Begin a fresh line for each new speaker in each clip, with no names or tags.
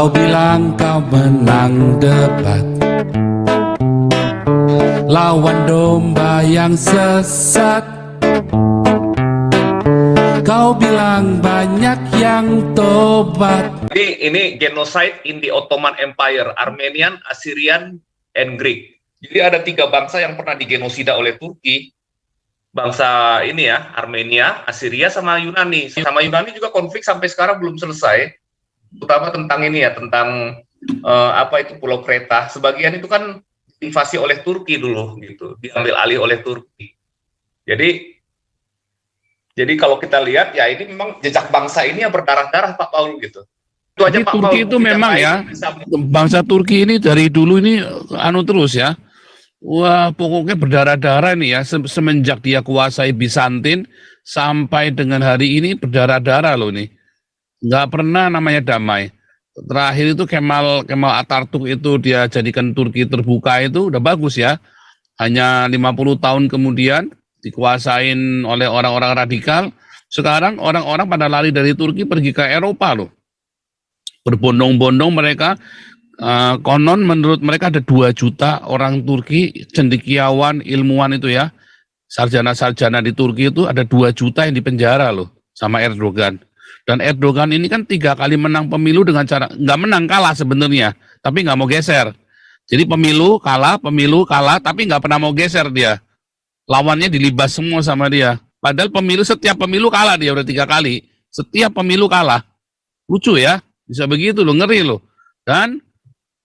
Kau bilang kau menang debat lawan domba yang sesat. Kau bilang banyak yang tobat.
Ini genocide in the Ottoman Empire, Armenian, Assyrian, and Greek. Jadi ada 3 bangsa yang pernah digenosida oleh Turki. Bangsa ini ya, Armenia, Assyria, sama Yunani. Sama Yunani juga konflik sampai sekarang belum selesai. Terutama tentang ini ya, tentang apa itu Pulau Kreta. Sebagian itu kan invasi oleh Turki dulu gitu, diambil alih oleh Turki. Jadi kalau kita lihat ya ini memang jejak bangsa ini yang berdarah-darah Pak Paul gitu. Itu aja Pak
Turki
Paul,
itu memang ya, bangsa Turki ini dari dulu ini terus ya. Wah, pokoknya berdarah-darah nih ya, semenjak dia kuasai Bizantin sampai dengan hari ini berdarah-darah loh nih. Nggak pernah namanya damai. Terakhir itu Kemal Atatürk itu dia jadikan Turki terbuka itu udah bagus ya. Hanya 50 tahun kemudian dikuasain oleh orang-orang radikal. Sekarang orang-orang pada lari dari Turki pergi ke Eropa loh. Berbondong-bondong mereka. Konon menurut mereka ada 2 juta orang Turki, cendekiawan, ilmuwan itu ya, sarjana-sarjana di Turki itu ada 2 juta yang dipenjara loh sama Erdogan. Dan Erdogan ini kan 3 kali menang pemilu dengan cara, nggak menang, kalah sebenarnya, tapi nggak mau geser. Jadi pemilu kalah, tapi nggak pernah mau geser dia. Lawannya dilibas semua sama dia. Padahal setiap pemilu kalah dia udah 3 kali. Setiap pemilu kalah. Lucu ya, bisa begitu loh, ngeri loh. Dan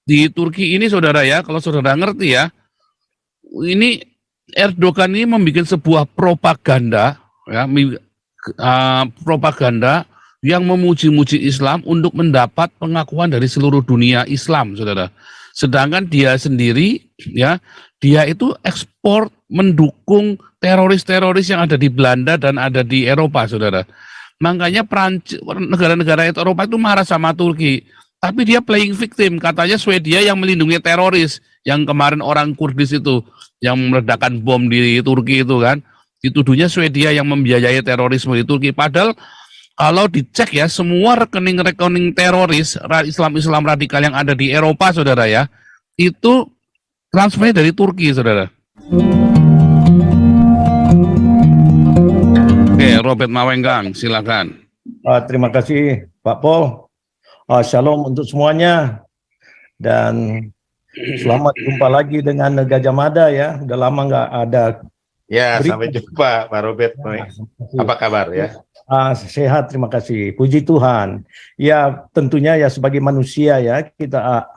di Turki ini saudara ya, kalau saudara ngerti ya, ini Erdogan ini membuat sebuah propaganda ya, propaganda yang memuji-muji Islam untuk mendapat pengakuan dari seluruh dunia Islam, saudara. Sedangkan dia sendiri ya, dia itu ekspor mendukung teroris-teroris yang ada di Belanda dan ada di Eropa, saudara. Makanya negara-negara Eropa itu marah sama Turki. Tapi dia playing victim, katanya Swedia yang melindungi teroris, yang kemarin orang Kurdis itu, yang meledakkan bom di Turki itu kan, dituduhnya Swedia yang membiayai terorisme di Turki. Padahal kalau dicek ya, semua rekening-rekening teroris, Islam radikal yang ada di Eropa, saudara ya, itu transfernya dari Turki, saudara. Oke, Robert Mawenggang, silakan.
Terima kasih Pak Paul. Shalom untuk semuanya dan selamat jumpa lagi dengan Gajah Mada ya. Udah lama nggak ada.
Ya, sampai jumpa Pak Robert. Apa kabar ya?
Sehat, terima kasih. Puji Tuhan. Ya, tentunya ya sebagai manusia ya, kita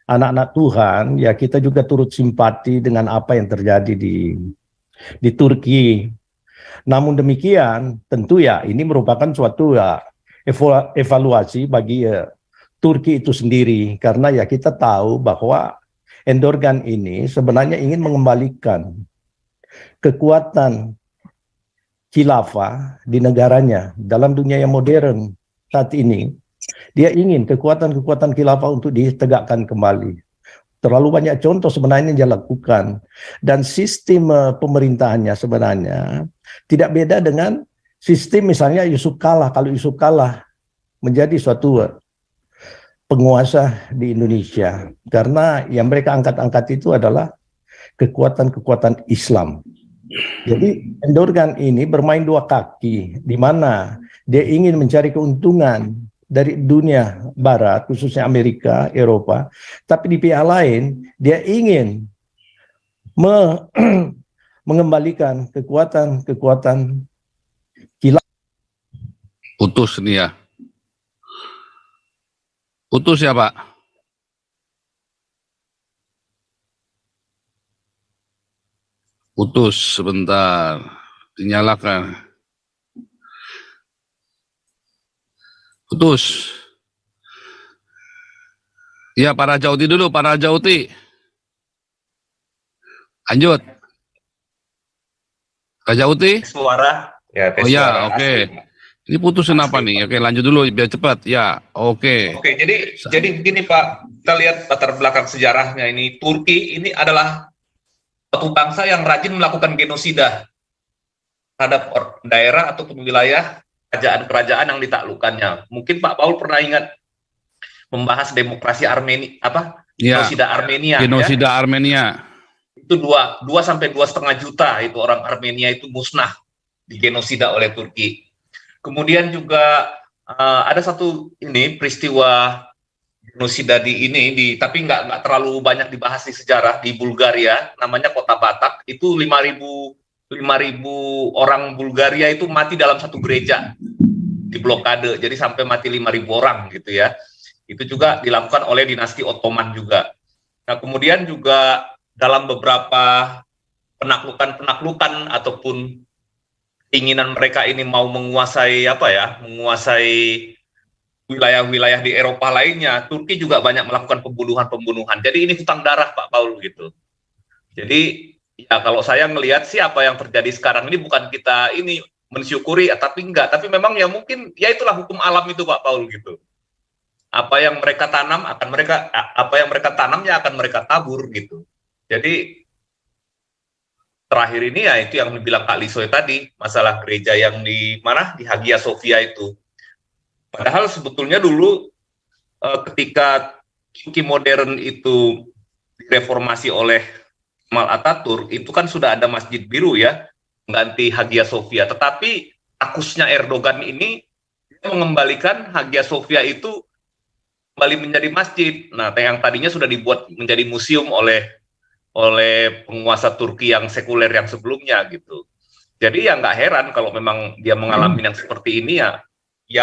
anak-anak Tuhan, ya kita juga turut simpati dengan apa yang terjadi di Turki. Namun demikian, tentu ya ini merupakan suatu ya evaluasi bagi Turki itu sendiri, karena ya kita tahu bahwa Erdogan ini sebenarnya ingin mengembalikan kekuatan khilafah di negaranya dalam dunia yang modern saat ini. Dia ingin kekuatan-kekuatan khilafah untuk ditegakkan kembali. Terlalu banyak contoh sebenarnya yang dia lakukan, dan sistem pemerintahannya sebenarnya tidak beda dengan sistem misalnya Yusuf Kala. Kalau Yusuf Kala menjadi suatu penguasa di Indonesia, karena yang mereka angkat-angkat itu adalah kekuatan-kekuatan Islam. Jadi Erdogan ini bermain 2 kaki, di mana dia ingin mencari keuntungan dari dunia barat, khususnya Amerika, Eropa, tapi di pihak lain dia ingin mengembalikan kekuatan-kekuatan
Putus nih ya. Putus ya Pak. Putus sebentar. Dinyalakan. Putus. Ya Pak Rajauti dulu, Pak Rajauti. Lanjut. Rajauti.
Suara. Ya,
oh ya, oke. Ini putus kenapa nih? Oke, lanjut dulu biar cepat. Ya, oke.
Oke, jadi begini Pak, kita lihat latar belakang sejarahnya ini. Turki ini adalah suatu bangsa yang rajin melakukan genosida terhadap daerah ataupun wilayah kerajaan-kerajaan yang ditaklukkannya. Mungkin Pak Paul pernah ingat membahas demokrasi Armenia,
Ya,
genosida Armenia.
genosida Armenia.
Itu 2 sampai 2,5 juta itu orang Armenia itu musnah digenosida oleh Turki. Kemudian juga ada satu peristiwa genosida tapi nggak terlalu banyak dibahas di sejarah di Bulgaria, namanya kota Batak. Itu 5.000 orang Bulgaria itu mati dalam satu gereja di blokade, jadi sampai mati 5.000 orang gitu ya. Itu juga dilakukan oleh dinasti Ottoman juga. Nah, kemudian juga dalam beberapa penaklukan ataupun keinginan mereka ini mau menguasai wilayah-wilayah di Eropa lainnya, Turki juga banyak melakukan pembunuhan. Jadi ini hutang darah Pak Paul gitu. Jadi ya kalau saya melihat sih apa yang terjadi sekarang ini bukan kita ini mensyukuri tapi memang ya mungkin ya itulah hukum alam itu Pak Paul gitu. Apa yang mereka tanam ya akan mereka tabur gitu. Jadi terakhir ini ya itu yang dibilang Kak Lisoy tadi, masalah gereja yang di Hagia Sophia itu. Padahal sebetulnya dulu ketika Turki modern itu direformasi oleh Kemal Atatürk, itu kan sudah ada Masjid Biru ya, mengganti Hagia Sophia. Tetapi akusnya Erdogan ini mengembalikan Hagia Sophia itu kembali menjadi masjid. Nah, yang tadinya sudah dibuat menjadi museum oleh penguasa Turki yang sekuler yang sebelumnya gitu. Jadi ya nggak heran kalau memang dia mengalami yang seperti ini ya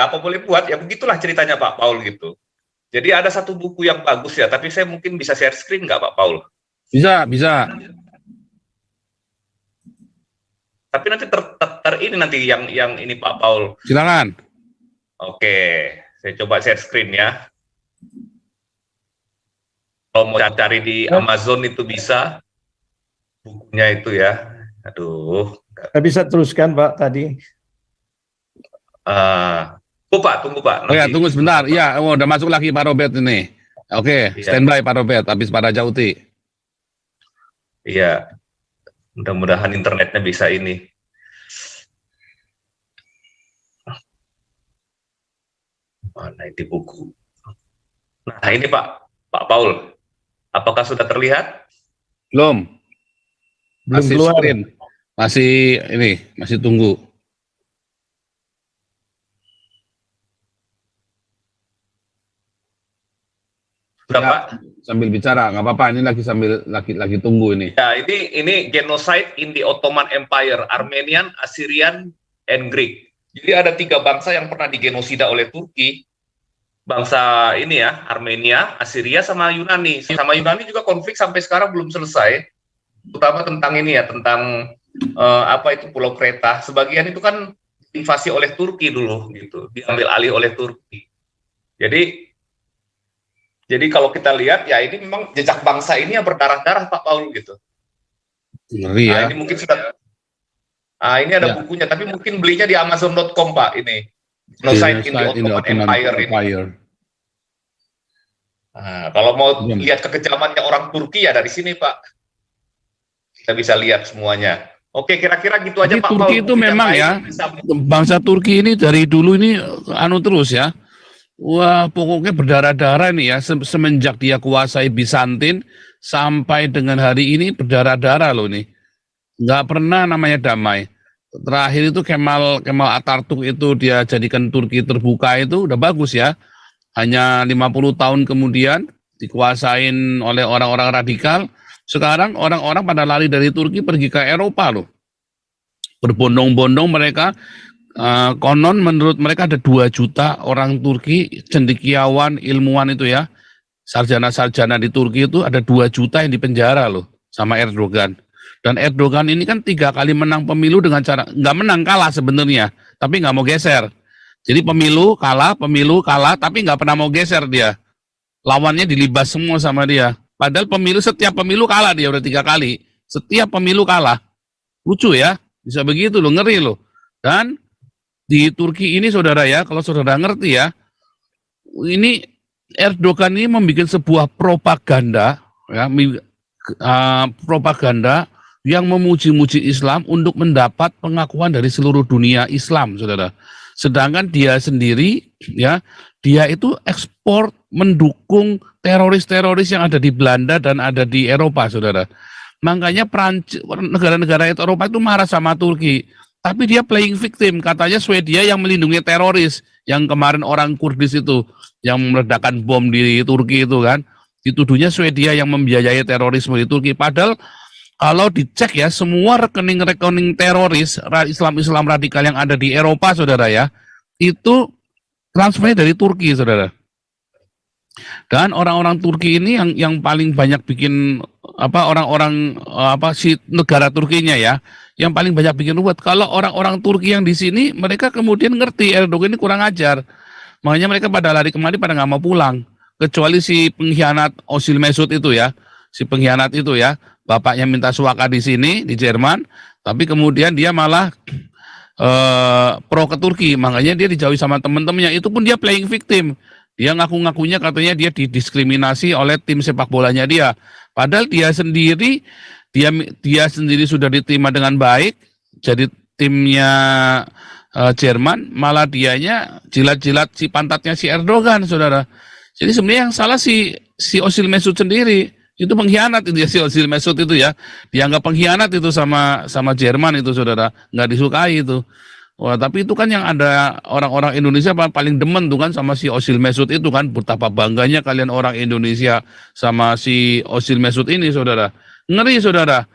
apa boleh buat, ya begitulah ceritanya Pak Paul gitu. Jadi ada satu buku yang bagus ya, tapi saya mungkin bisa share screen nggak Pak Paul?
Bisa.
Tapi nanti ini nanti yang ini Pak Paul.
Silakan.
Oke, saya coba share screen ya. Kalau mau cari di Amazon itu bisa bukunya itu ya. Aduh.
Saya bisa teruskan Pak tadi.
Tunggu Pak.
Oh ya, tunggu sebentar. Ya, udah masuk lagi Pak Robert ini. Oke, standby Pak Robert, habis pada Jauti.
Iya, mudah-mudahan internetnya bisa ini. Mana ini buku? Nah ini Pak Paul, apakah sudah terlihat?
Belum
Belum keluar.
screen. Masih tunggu.
Sudah
Ya,
Pak?
sambil bicara, nggak apa-apa. Ini lagi tunggu ini.
Ya, ini genocide in the Ottoman Empire, Armenian, Assyrian, and Greek. Jadi ada 3 bangsa yang pernah digenosida oleh Turki. Bangsa ini ya, Armenia, Assyria, sama Yunani. Sama Yunani juga konflik sampai sekarang belum selesai. Terutama tentang ini ya, tentang Pulau Kreta. Sebagian itu kan invasi oleh Turki dulu gitu, diambil alih oleh Turki. Jadi kalau kita lihat ya ini memang jejak bangsa ini yang berdarah-darah Pak Paul gitu.
Ngeri ya.
Ini mungkin sudah. Ini ada bukunya, tapi mungkin belinya di Amazon.com Pak ini. Genocide in the Ottoman Empire ini. Nah, kalau mau lihat kekejamannya orang Turki ya dari sini Pak. Kita bisa lihat semuanya. Oke, kira-kira gitu aja Pak.
Turki itu memang ya, bangsa Turki ini dari dulu ini terus ya. Wah, pokoknya berdarah-darah ini ya, semenjak dia kuasai Bizantin sampai dengan hari ini berdarah-darah loh nih. Nggak pernah namanya damai. Terakhir itu Kemal Atatürk itu dia jadikan Turki terbuka itu udah bagus ya. Hanya 50 tahun kemudian dikuasain oleh orang-orang radikal. Sekarang orang-orang pada lari dari Turki pergi ke Eropa loh. Berbondong-bondong mereka. Konon menurut mereka ada 2 juta orang Turki, cendekiawan, ilmuwan itu ya, sarjana-sarjana di Turki itu ada 2 juta yang dipenjara loh sama Erdogan. Dan Erdogan ini kan 3 kali menang pemilu dengan cara, nggak menang, kalah sebenarnya, tapi nggak mau geser. Jadi pemilu kalah, tapi nggak pernah mau geser dia. Lawannya dilibas semua sama dia. Padahal setiap pemilu kalah dia udah 3 kali. Setiap pemilu kalah. Lucu ya, bisa begitu loh, ngeri loh. Dan di Turki ini saudara ya, kalau saudara ngerti ya, ini Erdogan ini membuat sebuah propaganda ya, propaganda yang memuji-muji Islam untuk mendapat pengakuan dari seluruh dunia Islam, saudara. Sedangkan dia sendiri ya, dia itu ekspor mendukung teroris-teroris yang ada di Belanda dan ada di Eropa, saudara. Makanya negara-negara Eropa itu marah sama Turki. Tapi dia playing victim. Katanya Swedia yang melindungi teroris. Yang kemarin orang Kurdis itu, yang meledakkan bom di Turki itu kan. Dituduhnya Swedia yang membiayai terorisme di Turki. Padahal kalau dicek ya, semua rekening-rekening teroris Islam radikal yang ada di Eropa, saudara ya, itu transfernya dari Turki, saudara. Dan orang-orang Turki ini yang paling banyak bikin si negara Turkinya ya, yang paling banyak bikin ruwet. Kalau orang-orang Turki yang di sini, mereka kemudian ngerti Erdogan ini kurang ajar. Makanya mereka pada lari kemari, pada nggak mau pulang. Kecuali si pengkhianat Özil Mesut itu ya, bapaknya minta suaka di sini di Jerman, tapi kemudian dia malah pro ke Turki. Makanya dia dijauhi sama teman-temannya. Itu pun dia playing victim. Dia ngaku-ngakunya katanya dia didiskriminasi oleh tim sepak bolanya dia. Padahal dia sendiri sudah diterima dengan baik jadi timnya Jerman, malah dianya jilat-jilat si pantatnya si Erdogan, saudara. Jadi sebenarnya yang salah si Özil Mesut sendiri. Itu pengkhianat itu ya, si Özil Mesut itu ya. Dianggap pengkhianat itu sama Jerman itu, saudara. Nggak disukai itu. Wah, tapi itu kan yang ada orang-orang Indonesia paling demen tuh kan sama si Özil Mesut itu kan. Betapa bangganya kalian orang Indonesia sama si Özil Mesut ini, saudara. Ngeri, saudara.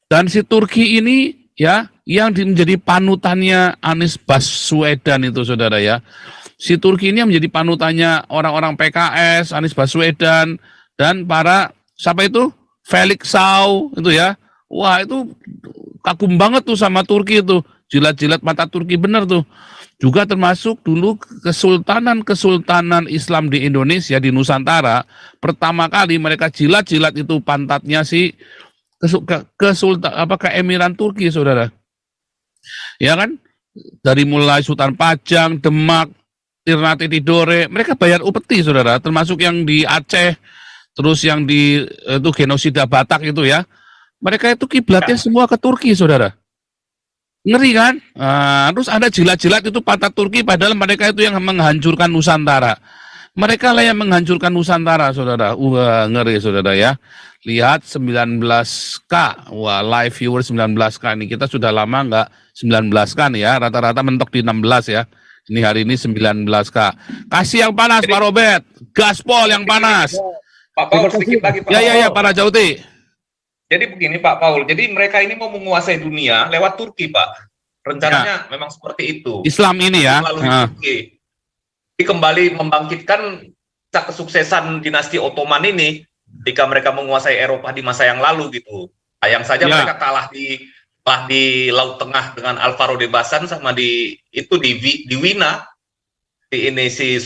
Dan si Turki ini ya, yang menjadi panutannya Anies Baswedan itu, saudara ya. Si Turki ini yang menjadi panutannya orang-orang PKS, Anies Baswedan, dan para, siapa itu? Felix Sau, itu ya. Wah, itu kagum banget tuh sama Turki itu. Jilat-jilat mata Turki bener tuh. Juga termasuk dulu kesultanan Islam di Indonesia, di Nusantara, pertama kali mereka jilat-jilat itu pantatnya si keemiran Turki, saudara. Ya kan? Dari mulai Sultan Pajang, Demak, Ternate Tidore, mereka bayar upeti, saudara. Termasuk yang di Aceh, terus yang di itu genosida Batak itu ya. Mereka itu kiblatnya semua ke Turki, saudara. Ngeri kan? Terus ada jilat-jilat itu pantat Turki, padahal mereka itu yang menghancurkan Nusantara. Mereka lah yang menghancurkan Nusantara, saudara. Ngeri, saudara ya. Lihat 19K. Wah, live viewer 19K. Ini kita sudah lama nggak 19K nih ya. Rata-rata mentok di 16 ya. Ini hari ini 19K. Kasih yang panas, Pak Robert. Gaspol yang panas.
Pak Paul, sedikit lagi, Pak
Ya, Pak Rajauti.
Jadi begini Pak Paul, jadi mereka ini mau menguasai dunia lewat Turki, Pak. Rencananya memang seperti itu.
Islam ini ya.
Melalui Turki. Jadi kembali membangkitkan kesuksesan dinasti Ottoman ini ketika mereka menguasai Eropa di masa yang lalu gitu. Sayang saja mereka kalah di Laut Tengah dengan Alvaro de Bazan sama di Wina. Ini si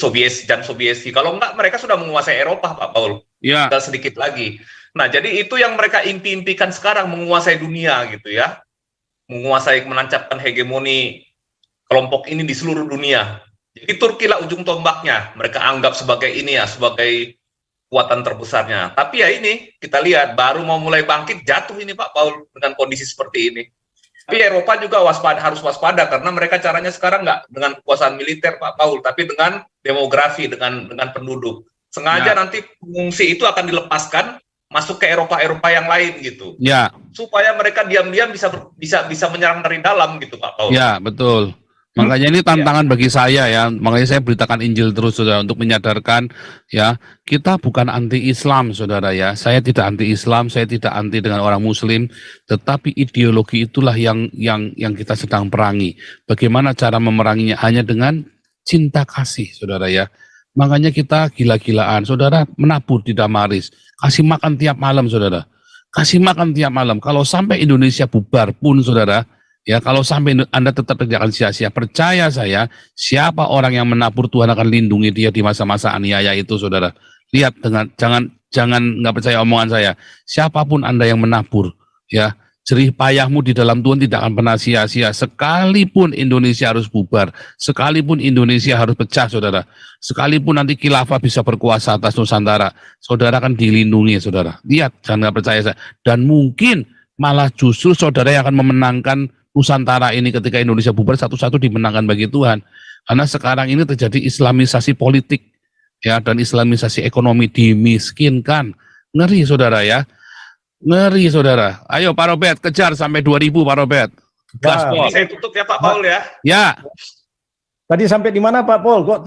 Jan Sobieski. Kalau enggak mereka sudah menguasai Eropa, Pak Paul.
Ya.
Tinggal sedikit lagi. Nah, jadi itu yang mereka impi-impikan sekarang, menguasai dunia gitu ya. Menancapkan hegemoni kelompok ini di seluruh dunia. Jadi Turki lah ujung tombaknya. Mereka anggap sebagai ini ya, sebagai kekuatan terbesarnya. Tapi ya ini, kita lihat baru mau mulai bangkit, jatuh ini Pak Paul dengan kondisi seperti ini. Tapi Eropa juga harus waspada karena mereka caranya sekarang nggak dengan kekuasaan militer Pak Paul, tapi dengan demografi, dengan penduduk. Sengaja nanti pengungsi itu akan dilepaskan masuk ke Eropa yang lain gitu. Ya. Supaya mereka diam-diam bisa menyerang dari dalam gitu Pak Paul.
Ya, betul. Makanya ini tantangan bagi saya ya. Makanya saya beritakan Injil terus, saudara, untuk menyadarkan ya, kita bukan anti-Islam, saudara ya. Saya tidak anti-Islam, saya tidak anti dengan orang Muslim, tetapi ideologi itulah yang kita sedang perangi. Bagaimana cara memeranginya? Hanya dengan cinta kasih, saudara ya. Makanya kita gila-gilaan, saudara, menabur di Damaris, kasih makan tiap malam, saudara. Kasih makan tiap malam. Kalau sampai Indonesia bubar pun, saudara, ya, kalau sampai Anda tetap akan sia-sia, percaya saya, siapa orang yang menabur, Tuhan akan lindungi dia di masa-masa aniaya itu, saudara. Lihat, jangan nggak percaya omongan saya. Siapapun Anda yang menabur, ya, jerih payahmu di dalam Tuhan tidak akan pernah sia-sia. Sekalipun Indonesia harus bubar, sekalipun Indonesia harus pecah, saudara. Sekalipun nanti khilafah bisa berkuasa atas Nusantara, saudara akan dilindungi, saudara. Lihat, jangan nggak percaya saya. Dan mungkin malah justru saudara yang akan memenangkan Nusantara ini ketika Indonesia bubar, satu-satu dimenangkan bagi Tuhan. Karena sekarang ini terjadi islamisasi politik. ya, dan islamisasi ekonomi dimiskinkan. Ngeri saudara ya. Ngeri saudara. Ayo Pak Robert, kejar sampai 2000 Pak Robert. Gas,
Wah,
Ini
Pol.
saya tutup ya Pak Paul ya.
Ya.
Tadi sampai di mana Pak Pol? Kok